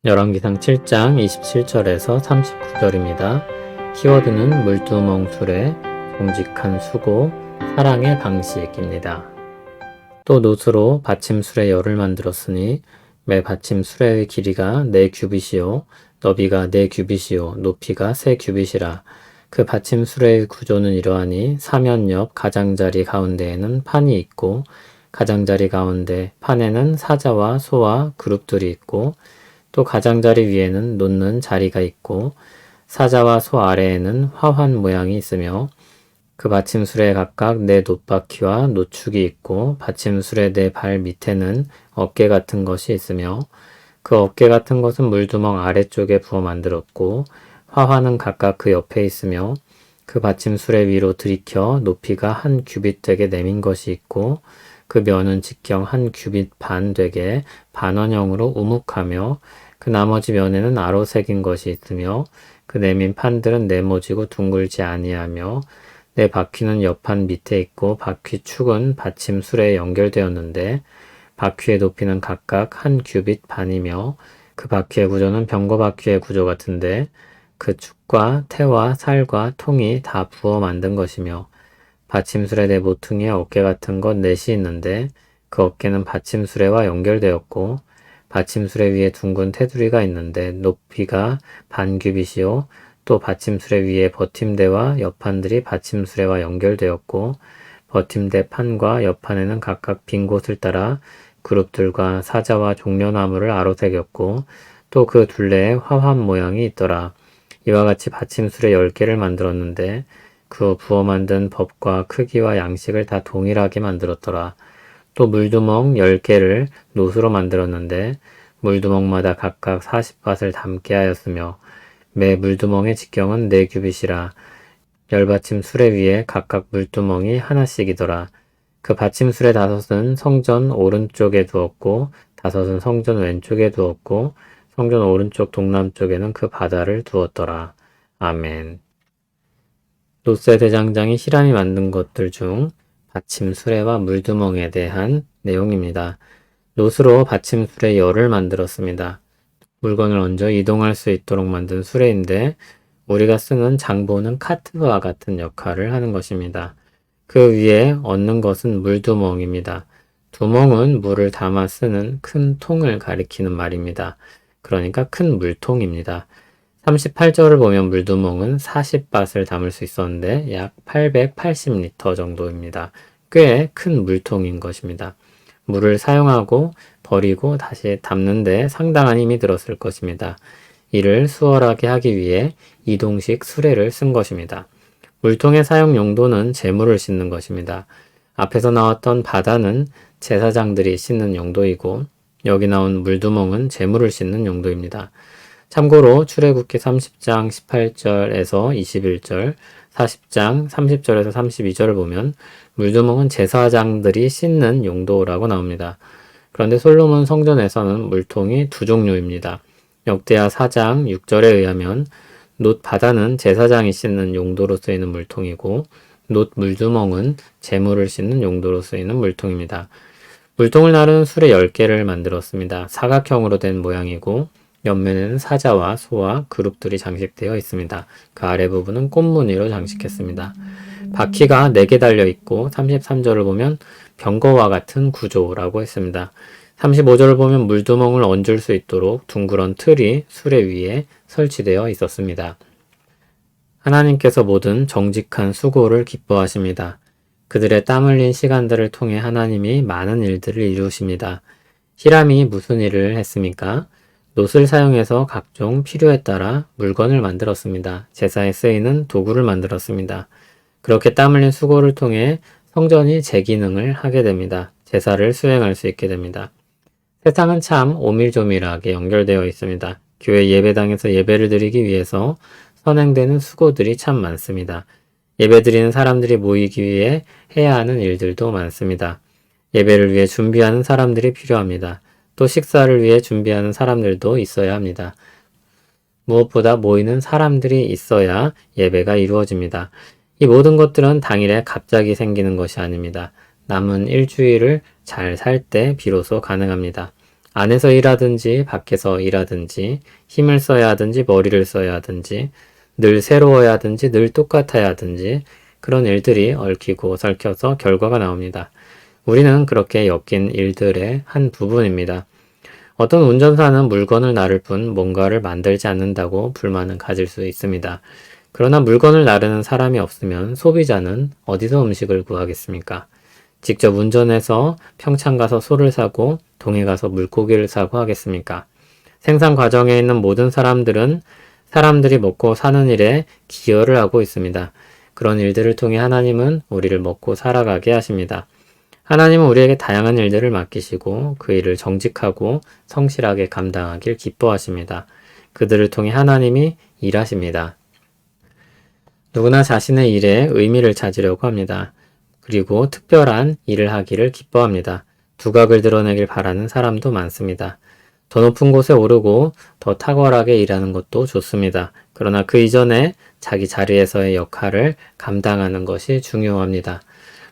열왕기상 7장 27절에서 39절입니다. 키워드는 물두멍 수레, 정직한 수고, 사랑의 방식입니다. 또 놋으로 받침 수레 열을 만들었으니 매 받침 수레의 길이가 4규빗이요 너비가 4규빗이요 높이가 3규빗이라. 그 받침 수레의 구조는 이러하니 사면 옆 가장자리 가운데에는 판이 있고 가장자리 가운데 판에는 사자와 소와 그룹들이 있고 또 가장자리 위에는 놓는 자리가 있고 사자와 소 아래에는 화환 모양이 있으며 그 받침술에 각각 4놋바퀴와 노축이 있고 받침술의 4발 밑에는 어깨 같은 것이 있으며 그 어깨 같은 것은 물두멍 아래쪽에 부어 만들었고 화환은 각각 그 옆에 있으며 그 받침술의 위로 들이켜 높이가 1규빗 되게 내민 것이 있고 그 면은 직경 1규빗 반 되게 반원형으로 우묵하며 그 나머지 면에는 아로 새긴 것이 있으며 그 내민 판들은 네모지고 둥글지 아니하며 4바퀴는 옆판 밑에 있고 바퀴 축은 받침 수레에 연결되었는데 바퀴의 높이는 각각 1규빗 반이며 그 바퀴의 구조는 병거바퀴의 구조 같은데 그 축과 태와 살과 통이 다 부어 만든 것이며 받침술의 4모퉁이에 어깨 같은 것 4이 있는데 그 어깨는 받침수레와 연결되었고 받침수레 위에 둥근 테두리가 있는데 높이가 반규빗이요 또 받침수레 위에 버팀대와 옆판들이 받침수레와 연결되었고 버팀대 판과 옆판에는 각각 빈 곳을 따라 그룹들과 사자와 종려나무를 아로새겼고 또 그 둘레에 화환 모양이 있더라. 이와 같이 받침수레 10개를 만들었는데 그 부어 만든 법과 크기와 양식을 다 동일하게 만들었더라. 또 물두멍 10개를 놋으로 만들었는데 물두멍마다 각각 40밭을 담게 하였으며 매 물두멍의 직경은 4규빗이라. 열받침 수레 위에 각각 물두멍이 하나씩이더라. 그 받침 수레 5은 성전 오른쪽에 두었고 5은 성전 왼쪽에 두었고 성전 오른쪽 동남쪽에는 그 바다를 두었더라. 아멘. 놋세 대장장이 히람이 만든 것들 중 받침 수레와 물두멍에 대한 내용입니다. 놋으로 받침 수레 열을 만들었습니다. 물건을 얹어 이동할 수 있도록 만든 수레인데 우리가 쓰는 장보는 카트와 같은 역할을 하는 것입니다. 그 위에 얹는 것은 물두멍입니다. 두멍은 물을 담아 쓰는 큰 통을 가리키는 말입니다. 그러니까 큰 물통입니다. 38절을 보면 물두멍은 40밭을 담을 수 있었는데 약 880리터 정도입니다. 꽤 큰 물통인 것입니다. 물을 사용하고 버리고 다시 담는데 상당한 힘이 들었을 것입니다. 이를 수월하게 하기 위해 이동식 수레를 쓴 것입니다. 물통의 사용 용도는 재물을 싣는 것입니다. 앞에서 나왔던 바다는 제사장들이 싣는 용도이고 여기 나온 물두멍은 재물을 싣는 용도입니다. 참고로 출애굽기 30장 18절에서 21절, 40장 30절에서 32절을 보면 물두멍은 제사장들이 씻는 용도라고 나옵니다. 그런데 솔로몬 성전에서는 물통이 2종류입니다. 역대하 4장 6절에 의하면 놋 바다는 제사장이 씻는 용도로 쓰이는 물통이고 놋 물두멍은 재물을 씻는 용도로 쓰이는 물통입니다. 물통을 나르는 수레 10개를 만들었습니다. 사각형으로 된 모양이고 옆면에는 사자와 소와 그룹들이 장식되어 있습니다. 그 아래 부분은 꽃무늬로 장식했습니다. 바퀴가 4개 달려 있고 33절을 보면 병거와 같은 구조라고 했습니다. 35절을 보면 물두멍을 얹을 수 있도록 둥그런 틀이 수레 위에 설치되어 있었습니다. 하나님께서 모든 정직한 수고를 기뻐하십니다. 그들의 땀 흘린 시간들을 통해 하나님이 많은 일들을 이루십니다. 히람이 무슨 일을 했습니까? 놋을 사용해서 각종 필요에 따라 물건을 만들었습니다. 제사에 쓰이는 도구를 만들었습니다. 그렇게 땀 흘린 수고를 통해 성전이 제 기능을 하게 됩니다. 제사를 수행할 수 있게 됩니다. 세상은 참 오밀조밀하게 연결되어 있습니다. 교회 예배당에서 예배를 드리기 위해서 선행되는 수고들이 참 많습니다. 예배드리는 사람들이 모이기 위해 해야 하는 일들도 많습니다. 예배를 위해 준비하는 사람들이 필요합니다. 또 식사를 위해 준비하는 사람들도 있어야 합니다. 무엇보다 모이는 사람들이 있어야 예배가 이루어집니다. 이 모든 것들은 당일에 갑자기 생기는 것이 아닙니다. 남은 일주일을 잘 살 때 비로소 가능합니다. 안에서 일하든지 밖에서 일하든지 힘을 써야 하든지 머리를 써야 하든지 늘 새로워야 하든지 늘 똑같아야 하든지 그런 일들이 얽히고 설켜서 결과가 나옵니다. 우리는 그렇게 엮인 일들의 한 부분입니다. 어떤 운전사는 물건을 나를 뿐 뭔가를 만들지 않는다고 불만을 가질 수 있습니다. 그러나 물건을 나르는 사람이 없으면 소비자는 어디서 음식을 구하겠습니까? 직접 운전해서 평창 가서 소를 사고 동해 가서 물고기를 사고 하겠습니까? 생산 과정에 있는 모든 사람들은 사람들이 먹고 사는 일에 기여를 하고 있습니다. 그런 일들을 통해 하나님은 우리를 먹고 살아가게 하십니다. 하나님은 우리에게 다양한 일들을 맡기시고 그 일을 정직하고 성실하게 감당하길 기뻐하십니다. 그들을 통해 하나님이 일하십니다. 누구나 자신의 일에 의미를 찾으려고 합니다. 그리고 특별한 일을 하기를 기뻐합니다. 두각을 드러내길 바라는 사람도 많습니다. 더 높은 곳에 오르고 더 탁월하게 일하는 것도 좋습니다. 그러나 그 이전에 자기 자리에서의 역할을 감당하는 것이 중요합니다.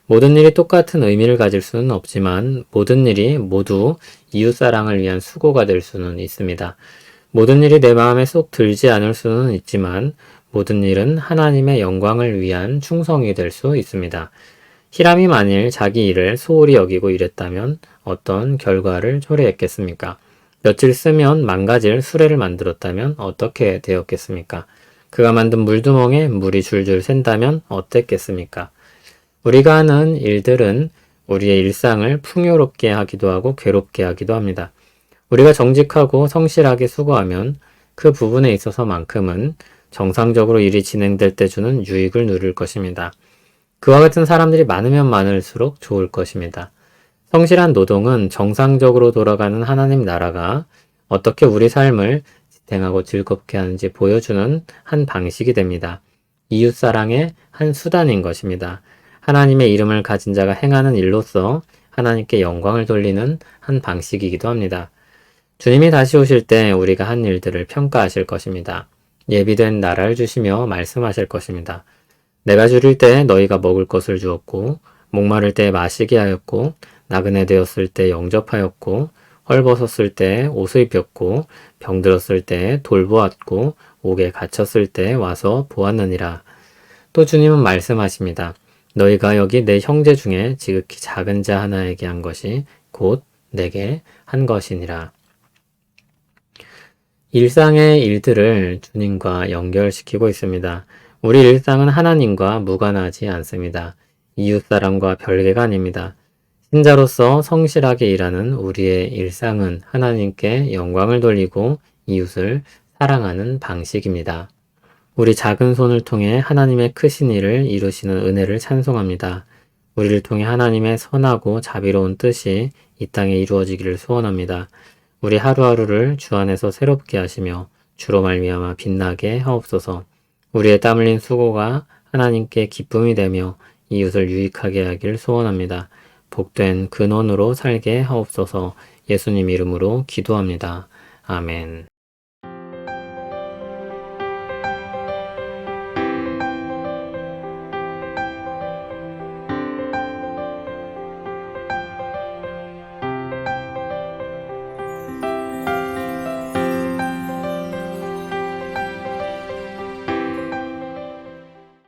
모든 일이 똑같은 의미를 가질 수는 없지만 모든 일이 모두 이웃사랑을 위한 수고가 될 수는 있습니다. 모든 일이 내 마음에 쏙 들지 않을 수는 있지만 모든 일은 하나님의 영광을 위한 충성이 될 수 있습니다. 히람이 만일 자기 일을 소홀히 여기고 일했다면 어떤 결과를 초래했겠습니까? 며칠 쓰면 망가질 수레를 만들었다면 어떻게 되었겠습니까? 그가 만든 물두멍에 물이 줄줄 샌다면 어땠겠습니까? 우리가 하는 일들은 우리의 일상을 풍요롭게 하기도 하고 괴롭게 하기도 합니다. 우리가 정직하고 성실하게 수고하면 그 부분에 있어서만큼은 정상적으로 일이 진행될 때 주는 유익을 누릴 것입니다. 그와 같은 사람들이 많으면 많을수록 좋을 것입니다. 성실한 노동은 정상적으로 돌아가는 하나님 나라가 어떻게 우리 삶을 지탱하고 즐겁게 하는지 보여주는 한 방식이 됩니다. 이웃사랑의 한 수단인 것입니다. 하나님의 이름을 가진 자가 행하는 일로서 하나님께 영광을 돌리는 한 방식이기도 합니다. 주님이 다시 오실 때 우리가 한 일들을 평가하실 것입니다. 예비된 나라를 주시며 말씀하실 것입니다. 내가 줄일 때 너희가 먹을 것을 주었고 목마를 때 마시게 하였고 나그네 되었을 때 영접하였고 헐벗었을 때 옷을 입혔고 병들었을 때 돌보았고 옥에 갇혔을 때 와서 보았느니라. 또 주님은 말씀하십니다. 너희가 여기 내 형제 중에 지극히 작은 자 하나에게 한 것이 곧 내게 한 것이니라. 일상의 일들을 주님과 연결시키고 있습니다. 우리 일상은 하나님과 무관하지 않습니다. 이웃사람과 별개가 아닙니다. 신자로서 성실하게 일하는 우리의 일상은 하나님께 영광을 돌리고 이웃을 사랑하는 방식입니다. 우리 작은 손을 통해 하나님의 크신 일을 이루시는 은혜를 찬송합니다. 우리를 통해 하나님의 선하고 자비로운 뜻이 이 땅에 이루어지기를 소원합니다. 우리 하루하루를 주 안에서 새롭게 하시며 주로 말미암아 빛나게 하옵소서. 우리의 땀 흘린 수고가 하나님께 기쁨이 되며 이웃을 유익하게 하길 소원합니다. 복된 근원으로 살게 하옵소서. 예수님 이름으로 기도합니다. 아멘.